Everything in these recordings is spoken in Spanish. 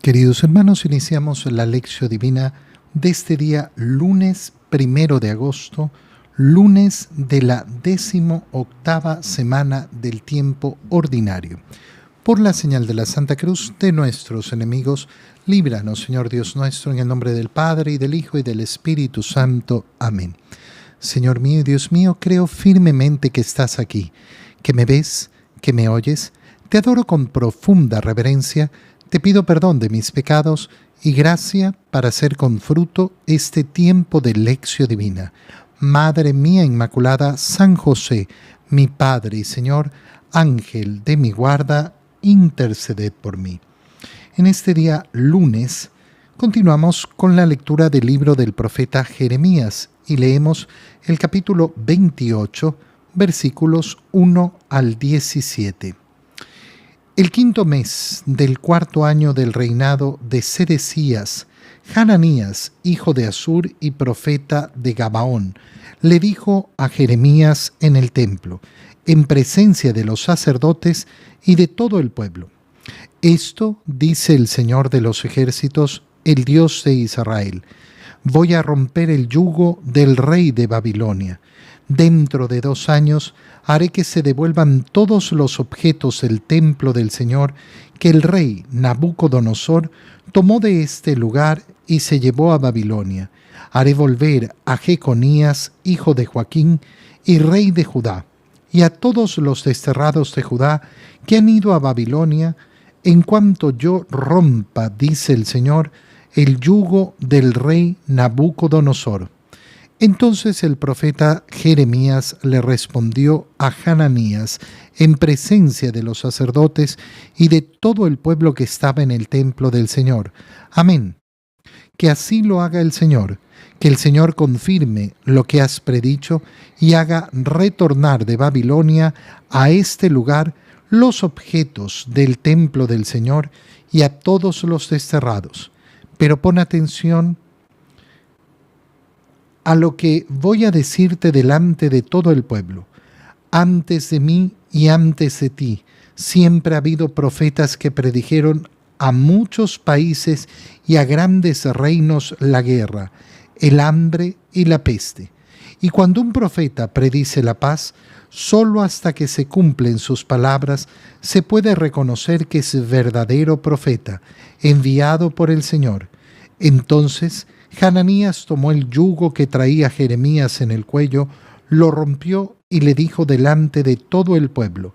Queridos hermanos, iniciamos la lección divina de este día lunes 1 de agosto, lunes de la 18ª semana del tiempo ordinario. Por la señal de la Santa Cruz de nuestros enemigos, líbranos, Señor Dios nuestro, en el nombre del Padre, y del Hijo, y del Espíritu Santo. Amén. Señor mío y Dios mío, creo firmemente que estás aquí, que me ves, que me oyes. Te adoro con profunda reverencia. Te pido perdón de mis pecados y gracia para hacer con fruto este tiempo de lección divina. Madre mía Inmaculada, San José, mi Padre y Señor, Ángel de mi guarda, interceded por mí. En este día lunes continuamos con la lectura del libro del profeta Jeremías y leemos el capítulo 28, versículos 1 al 17. El quinto mes del cuarto año del reinado de Sedecías, Hananías, hijo de Asur y profeta de Gabaón, le dijo a Jeremías en el templo, en presencia de los sacerdotes y de todo el pueblo: Esto dice el Señor de los ejércitos, el Dios de Israel: voy a romper el yugo del rey de Babilonia. Dentro de 2 años haré que se devuelvan todos los objetos del templo del Señor que el rey Nabucodonosor tomó de este lugar y se llevó a Babilonia. Haré volver a Jeconías, hijo de Joaquín, y rey de Judá, y a todos los desterrados de Judá que han ido a Babilonia, en cuanto yo rompa, dice el Señor, el yugo del rey Nabucodonosor. Entonces el profeta Jeremías le respondió a Hananías en presencia de los sacerdotes y de todo el pueblo que estaba en el templo del Señor: Amén. Que así lo haga el Señor, que el Señor confirme lo que has predicho y haga retornar de Babilonia a este lugar los objetos del templo del Señor y a todos los desterrados. Pero pon atención a lo que voy a decirte delante de todo el pueblo. Antes de mí y antes de ti siempre ha habido profetas que predijeron a muchos países y a grandes reinos la guerra, el hambre y la peste. Y cuando un profeta predice la paz, solo hasta que se cumplen sus palabras se puede reconocer que es verdadero profeta, enviado por el Señor. Entonces Hananías tomó el yugo que traía Jeremías en el cuello, lo rompió y le dijo delante de todo el pueblo: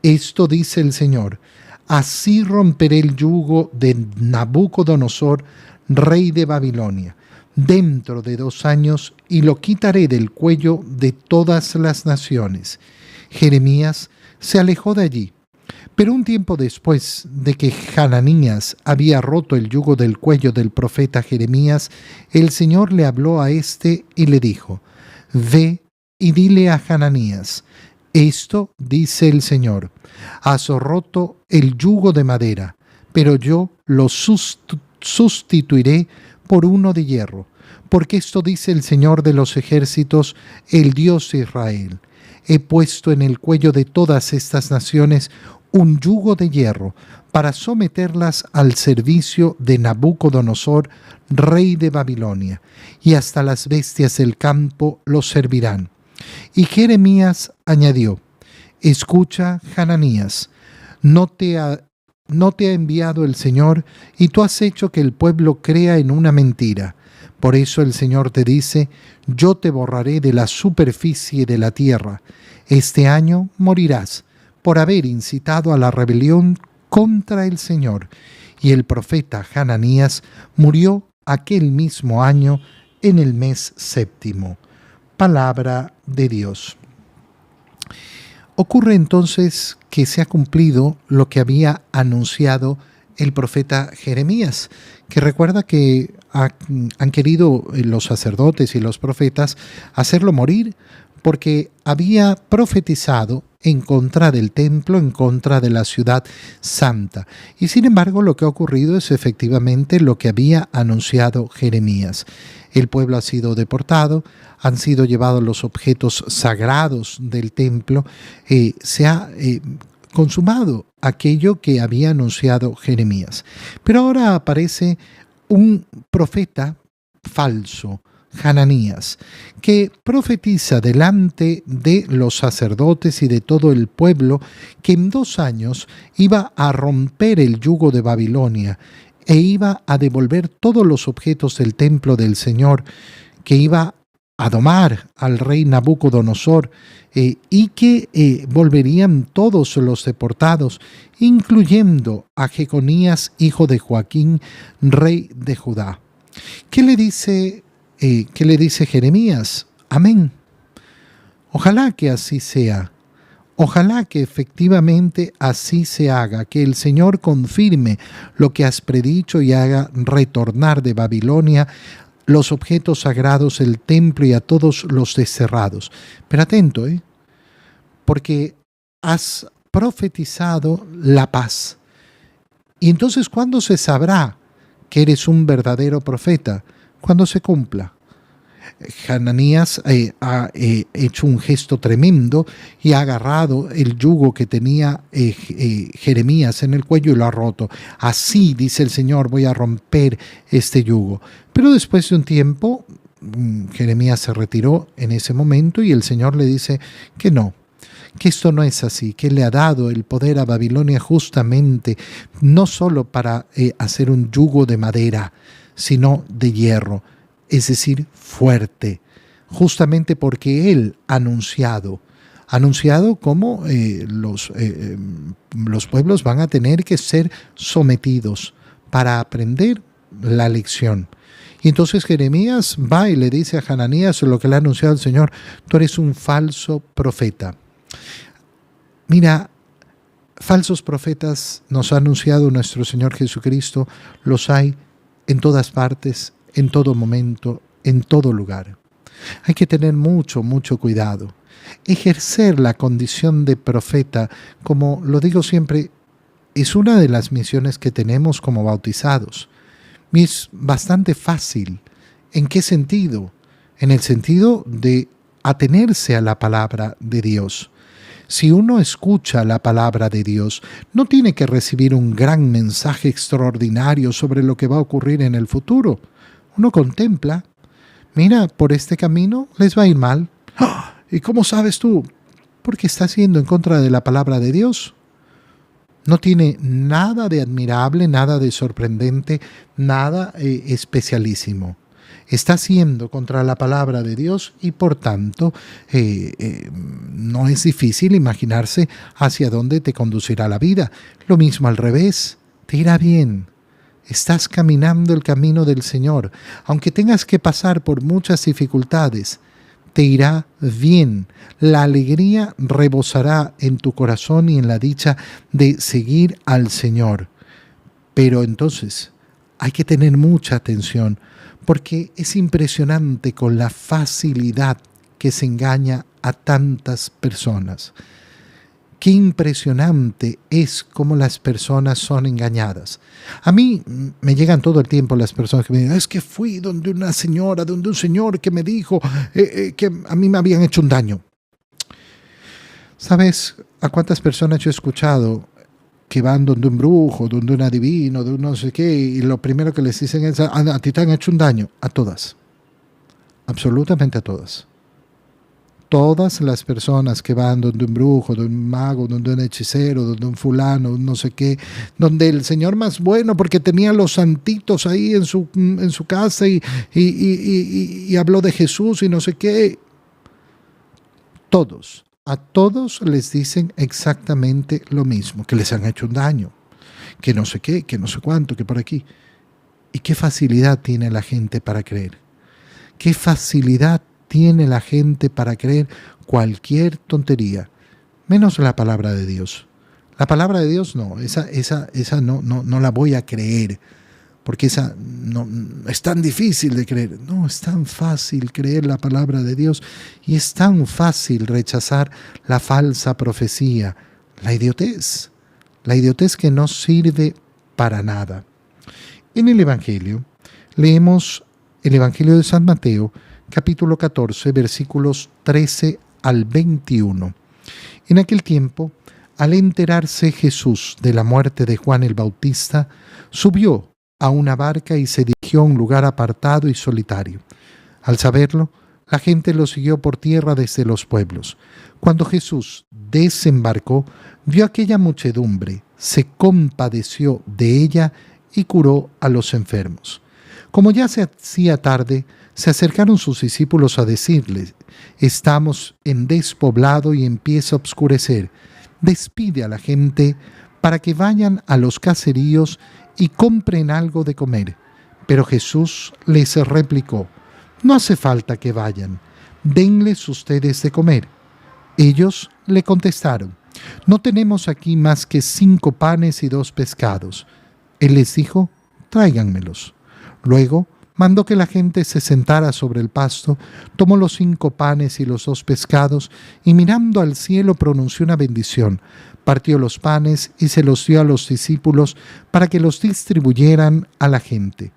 Esto dice el Señor: así romperé el yugo de Nabucodonosor, rey de Babilonia, dentro de 2 años, y lo quitaré del cuello de todas las naciones. Jeremías se alejó de allí. Pero un tiempo después de que Hananías había roto el yugo del cuello del profeta Jeremías, el Señor le habló a éste y le dijo: Ve y dile a Hananías: Esto dice el Señor: has roto el yugo de madera, pero yo lo sustituiré por uno de hierro, porque esto dice el Señor de los ejércitos, el Dios de Israel: he puesto en el cuello de todas estas naciones un yugo de hierro para someterlas al servicio de Nabucodonosor, rey de Babilonia, y hasta las bestias del campo los servirán. Y Jeremías añadió: Escucha, Hananías, no te ha enviado el Señor, y tú has hecho que el pueblo crea en una mentira. Por eso el Señor te dice: yo te borraré de la superficie de la tierra. Este año morirás por haber incitado a la rebelión contra el Señor. Y el profeta Hananías murió aquel mismo año en el mes 7. Palabra de Dios. Ocurre entonces que se ha cumplido lo que había anunciado el profeta Jeremías, que recuerda que han querido los sacerdotes y los profetas hacerlo morir porque había profetizado en contra del templo, en contra de la ciudad santa. Y sin embargo, lo que ha ocurrido es efectivamente lo que había anunciado Jeremías. El pueblo ha sido deportado, han sido llevados los objetos sagrados del templo, se ha consumado aquello que había anunciado Jeremías. Pero ahora aparece un profeta falso, Hananías, que profetiza delante de los sacerdotes y de todo el pueblo que en 2 años iba a romper el yugo de Babilonia e iba a devolver todos los objetos del templo del Señor, que iba a domar al rey Nabucodonosor y que volverían todos los deportados, incluyendo a Jeconías, hijo de Joaquín, rey de Judá. ¿Qué le dice Jeremías? Amén. Ojalá que así sea. Ojalá que efectivamente así se haga, que el Señor confirme lo que has predicho y haga retornar de Babilonia los objetos sagrados, el templo y a todos los desterrados. Pero atento, porque has profetizado la paz. Y entonces, ¿cuándo se sabrá que eres un verdadero profeta? Cuando se cumpla. Hananías ha hecho un gesto tremendo y ha agarrado el yugo que tenía Jeremías en el cuello y lo ha roto. Así, dice el Señor, voy a romper este yugo. Pero después de un tiempo, Jeremías se retiró en ese momento y el Señor le dice que no, que esto no es así, que le ha dado el poder a Babilonia justamente no solo para hacer un yugo de madera, sino de hierro, es decir, fuerte, justamente porque Él ha anunciado cómo los pueblos van a tener que ser sometidos para aprender la lección. Y entonces Jeremías va y le dice a Hananías lo que le ha anunciado el Señor: tú eres un falso profeta. Mira, falsos profetas nos ha anunciado nuestro Señor Jesucristo, los hay en todas partes, en todo momento, en todo lugar. Hay que tener mucho, mucho cuidado. Ejercer la condición de profeta, como lo digo siempre, es una de las misiones que tenemos como bautizados. Y es bastante fácil. ¿En qué sentido? En el sentido de atenerse a la palabra de Dios. Si uno escucha la palabra de Dios, no tiene que recibir un gran mensaje extraordinario sobre lo que va a ocurrir en el futuro. Uno contempla, mira, por este camino les va a ir mal. ¿Y cómo sabes tú? Porque estás yendo en contra de la palabra de Dios. No tiene nada de admirable, nada de sorprendente, nada especialísimo. Estás yendo contra la palabra de Dios y por tanto no es difícil imaginarse hacia dónde te conducirá la vida. Lo mismo al revés, te irá bien. Estás caminando el camino del Señor. Aunque tengas que pasar por muchas dificultades, te irá bien. La alegría rebosará en tu corazón y en la dicha de seguir al Señor. Pero entonces hay que tener mucha atención, porque es impresionante con la facilidad que se engaña a tantas personas. Qué impresionante es cómo las personas son engañadas. A mí me llegan todo el tiempo las personas que me dicen: es que fui donde una señora, donde un señor que me dijo que a mí me habían hecho un daño. ¿Sabes a cuántas personas yo he escuchado que van donde un brujo, donde un adivino, de un no sé qué, y lo primero que les dicen es: a ti te han hecho un daño? A todas. Absolutamente a todas. Todas las personas que van donde un brujo, donde un mago, donde un hechicero, donde un fulano, no sé qué, donde el señor más bueno porque tenía los santitos ahí en su casa y habló de Jesús y no sé qué. A todos les dicen exactamente lo mismo, que les han hecho un daño, que no sé qué, que no sé cuánto, que por aquí. ¿Y qué facilidad tiene la gente para creer? ¿Qué facilidad tiene la gente para creer cualquier tontería? Menos la palabra de Dios. La palabra de Dios no, esa no la voy a creer, porque esa no es tan difícil de creer. No, es tan fácil creer la palabra de Dios y es tan fácil rechazar la falsa profecía, la idiotez que no sirve para nada. En el Evangelio, leemos el Evangelio de San Mateo, capítulo 14, versículos 13 al 21. En aquel tiempo Al enterarse Jesús de la muerte de Juan el Bautista, subió a una barca y se dirigió a un lugar apartado y solitario. Al saberlo, la gente lo siguió por tierra desde los pueblos. Cuando Jesús desembarcó, vio aquella muchedumbre, se compadeció de ella y curó a los enfermos. Como ya se hacía tarde, se acercaron sus discípulos a decirles: «Estamos en despoblado y empieza a oscurecer. Despide a la gente para que vayan a los caseríos y compren algo de comer». Pero Jesús les replicó: «No hace falta que vayan, denles ustedes de comer». Ellos le contestaron: «No tenemos aquí más que 5 panes y 2 pescados». Él les dijo: «Tráiganmelos». Luego mandó que la gente se sentara sobre el pasto, tomó los 5 panes y los 2 pescados, y mirando al cielo pronunció una bendición, partió los panes y se los dio a los discípulos para que los distribuyeran a la gente.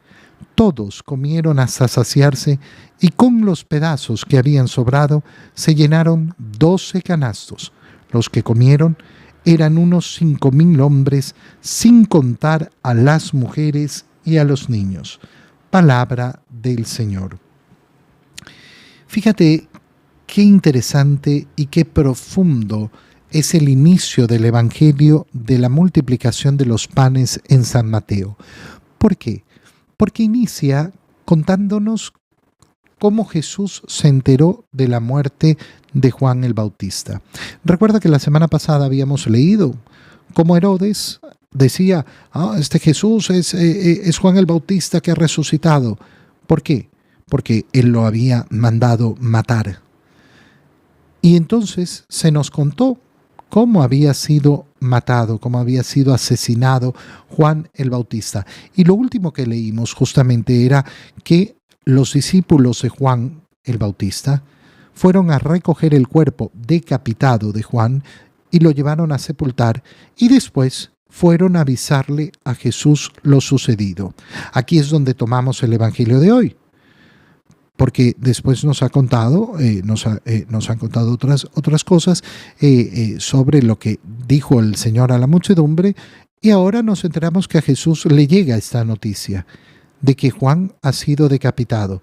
Todos comieron hasta saciarse, y con los pedazos que habían sobrado se llenaron 12 canastos. Los que comieron eran unos 5.000 hombres, sin contar a las mujeres y a los niños. Palabra del Señor. Fíjate qué interesante y qué profundo es el inicio del Evangelio de la multiplicación de los panes en San Mateo. ¿Por qué? Porque inicia contándonos cómo Jesús se enteró de la muerte de Juan el Bautista. Recuerda que la semana pasada habíamos leído cómo Herodes decía: este Jesús es Juan el Bautista que ha resucitado. ¿Por qué? Porque él lo había mandado matar. Y entonces se nos contó cómo había sido matado, cómo había sido asesinado Juan el Bautista. Y lo último que leímos justamente era que los discípulos de Juan el Bautista fueron a recoger el cuerpo decapitado de Juan y lo llevaron a sepultar, y después fueron a avisarle a Jesús lo sucedido. Aquí es donde tomamos el Evangelio de hoy, porque después nos han contado otras cosas sobre lo que dijo el Señor a la muchedumbre, y ahora nos enteramos que a Jesús le llega esta noticia de que Juan ha sido decapitado.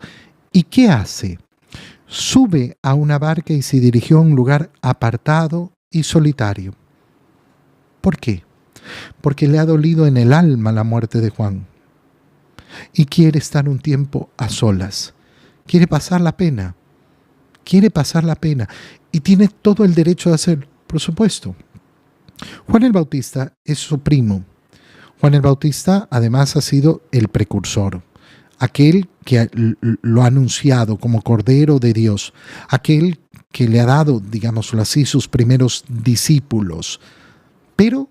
¿Y qué hace? Sube a una barca y se dirigió a un lugar apartado y solitario. ¿Por qué? Porque le ha dolido en el alma la muerte de Juan y quiere estar un tiempo a solas. Quiere pasar la pena. Y tiene todo el derecho de hacerlo, por supuesto. Juan el Bautista es su primo. Juan el Bautista además ha sido el precursor, aquel que lo ha anunciado como Cordero de Dios, aquel que le ha dado, digámoslo así, sus primeros discípulos. Pero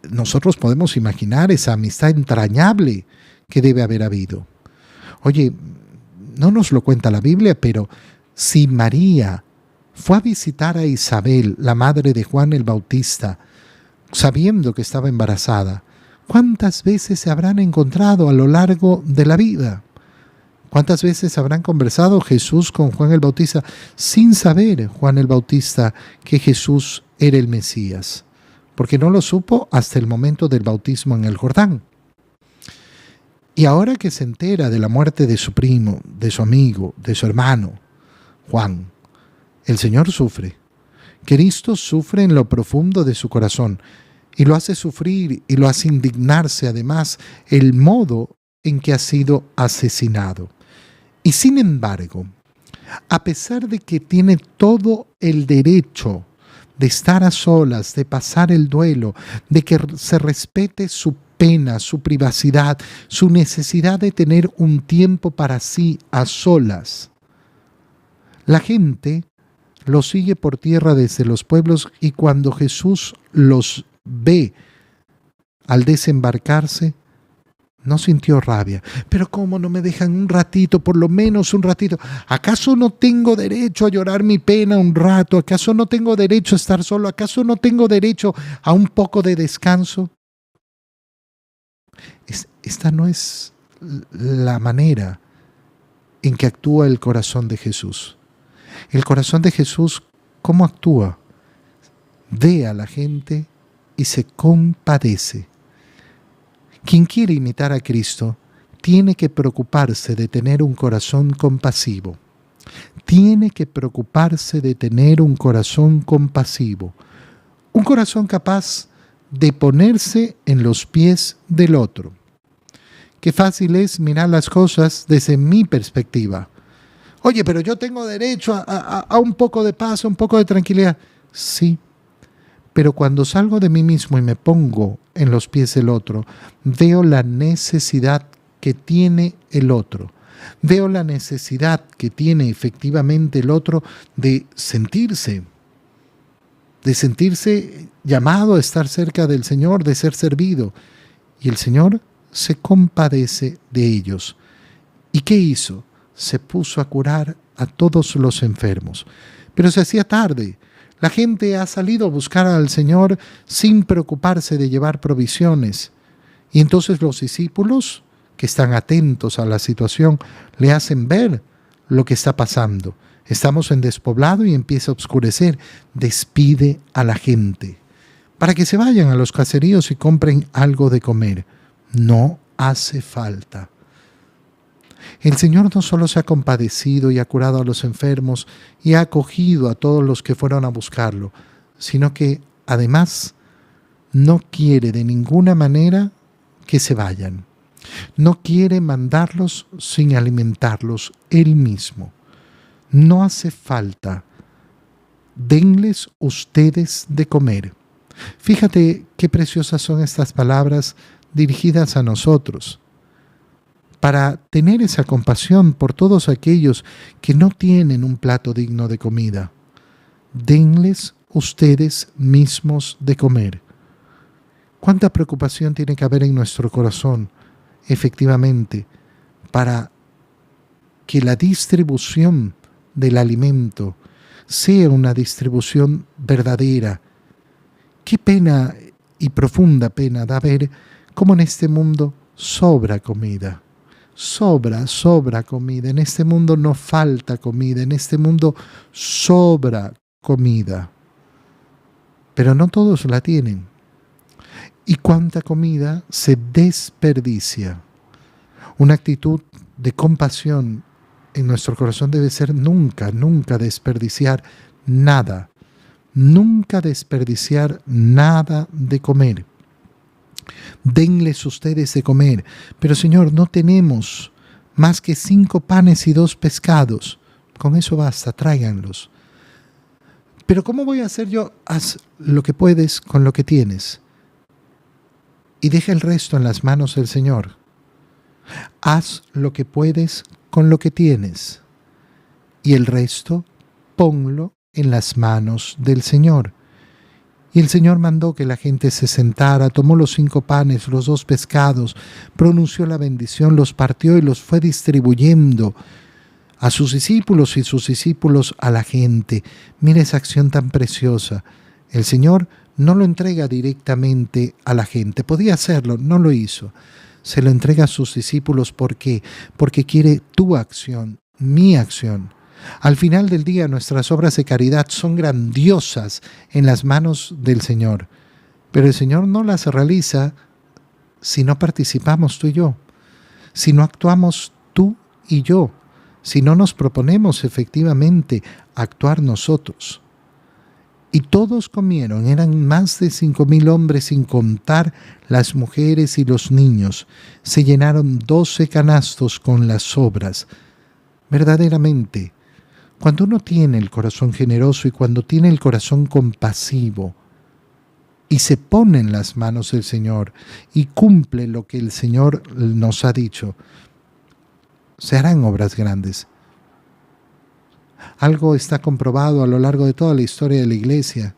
nosotros podemos imaginar esa amistad entrañable que debe haber habido. Oye, no nos lo cuenta la Biblia, pero si María fue a visitar a Isabel, la madre de Juan el Bautista, sabiendo que estaba embarazada, ¿cuántas veces se habrán encontrado a lo largo de la vida? ¿Cuántas veces habrán conversado Jesús con Juan el Bautista sin saber Juan el Bautista que Jesús era el Mesías? Porque no lo supo hasta el momento del bautismo en el Jordán. Y ahora que se entera de la muerte de su primo, de su amigo, de su hermano, Juan, el Señor sufre. Cristo sufre en lo profundo de su corazón y lo hace sufrir y lo hace indignarse además el modo en que ha sido asesinado. Y sin embargo, a pesar de que tiene todo el derecho de estar a solas, de pasar el duelo, de que se respete su pena, su privacidad, su necesidad de tener un tiempo para sí a solas, la gente lo sigue por tierra desde los pueblos, y cuando Jesús los ve al desembarcarse, no sintió rabia. Pero ¿cómo no me dejan un ratito, por lo menos un ratito? ¿Acaso no tengo derecho a llorar mi pena un rato? ¿Acaso no tengo derecho a estar solo? ¿Acaso no tengo derecho a un poco de descanso? Esta no es la manera en que actúa el corazón de Jesús. El corazón de Jesús, ¿cómo actúa? ve a la gente y se compadece. Quien quiere imitar a Cristo tiene que preocuparse de tener un corazón compasivo. Tiene que preocuparse de tener un corazón compasivo. Un corazón capaz de ponerse en los pies del otro. Qué fácil es mirar las cosas desde mi perspectiva. Oye, pero yo tengo derecho a un poco de paz, a un poco de tranquilidad. Sí, pero cuando salgo de mí mismo y me pongo en los pies del otro, veo la necesidad que tiene el otro. Veo la necesidad que tiene efectivamente el otro de sentirse llamado a estar cerca del Señor, de ser servido. Y el Señor se compadece de ellos. ¿Y qué hizo? Se puso a curar a todos los enfermos. Pero se hacía tarde. La gente ha salido a buscar al Señor sin preocuparse de llevar provisiones. Y entonces los discípulos, que están atentos a la situación, le hacen ver lo que está pasando. Estamos en despoblado y empieza a oscurecer. Despide a la gente para que se vayan a los caseríos y compren algo de comer. No hace falta. El Señor no solo se ha compadecido y ha curado a los enfermos y ha acogido a todos los que fueron a buscarlo, sino que además no quiere de ninguna manera que se vayan. No quiere mandarlos sin alimentarlos Él mismo. No hace falta. Denles ustedes de comer. Fíjate qué preciosas son estas palabras dirigidas a nosotros, para tener esa compasión por todos aquellos que no tienen un plato digno de comida. Denles ustedes mismos de comer. ¿Cuánta preocupación tiene que haber en nuestro corazón, efectivamente, para que la distribución del alimento sea una distribución verdadera? Qué pena y profunda pena da ver cómo en este mundo sobra comida. Sobra comida. En este mundo no falta comida. En este mundo sobra comida. Pero no todos la tienen. ¿Y cuánta comida se desperdicia? Una actitud de compasión en nuestro corazón debe ser nunca desperdiciar nada. Nunca desperdiciar nada de comer. Denles ustedes de comer. Pero Señor, no tenemos más que 5 panes y 2 pescados. Con eso basta, tráiganlos. Pero ¿cómo voy a hacer yo? Haz lo que puedes con lo que tienes. Y deja el resto en las manos del Señor. Haz lo que puedes con lo que tienes. Y el resto, ponlo en las manos del Señor. Y el Señor mandó que la gente se sentara, tomó los 5 panes, los 2 pescados, pronunció la bendición, los partió y los fue distribuyendo a sus discípulos y sus discípulos a la gente. Mira esa acción tan preciosa. El Señor no lo entrega directamente a la gente. Podía hacerlo, no lo hizo. Se lo entrega a sus discípulos. ¿Por qué? Porque quiere tu acción, mi acción. Al final del día, nuestras obras de caridad son grandiosas en las manos del Señor. Pero el Señor no las realiza si no participamos tú y yo, si no actuamos tú y yo, si no nos proponemos efectivamente actuar nosotros. Y todos comieron, eran más de 5,000 hombres sin contar las mujeres y los niños. Se llenaron 12 canastos con las sobras. Verdaderamente, cuando uno tiene el corazón generoso y cuando tiene el corazón compasivo y se pone en las manos del Señor y cumple lo que el Señor nos ha dicho, se harán obras grandes. Algo está comprobado a lo largo de toda la historia de la Iglesia,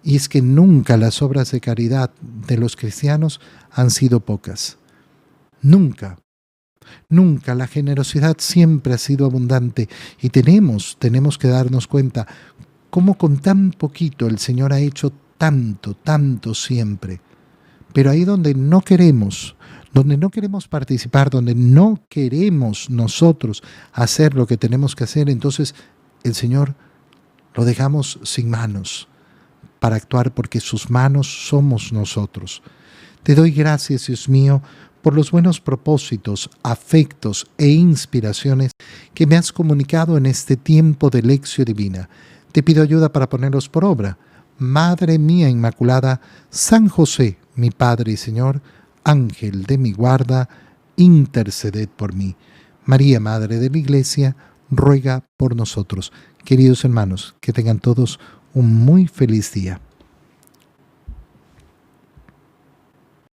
y es que nunca las obras de caridad de los cristianos han sido pocas. Nunca. Nunca. La generosidad siempre ha sido abundante y tenemos que darnos cuenta cómo con tan poquito el Señor ha hecho tanto siempre. Pero ahí donde no queremos participar, donde no queremos nosotros hacer lo que tenemos que hacer, entonces el Señor lo dejamos sin manos. para actuar porque sus manos somos nosotros. Te doy gracias, Dios mío, por los buenos propósitos, afectos e inspiraciones que me has comunicado en este tiempo de Lección Divina. Te pido ayuda para ponerlos por obra. Madre mía Inmaculada, San José, mi Padre y Señor, Ángel de mi guarda, interceded por mí. María, Madre de la Iglesia, ruega por nosotros. Queridos hermanos, que tengan todos un muy feliz día.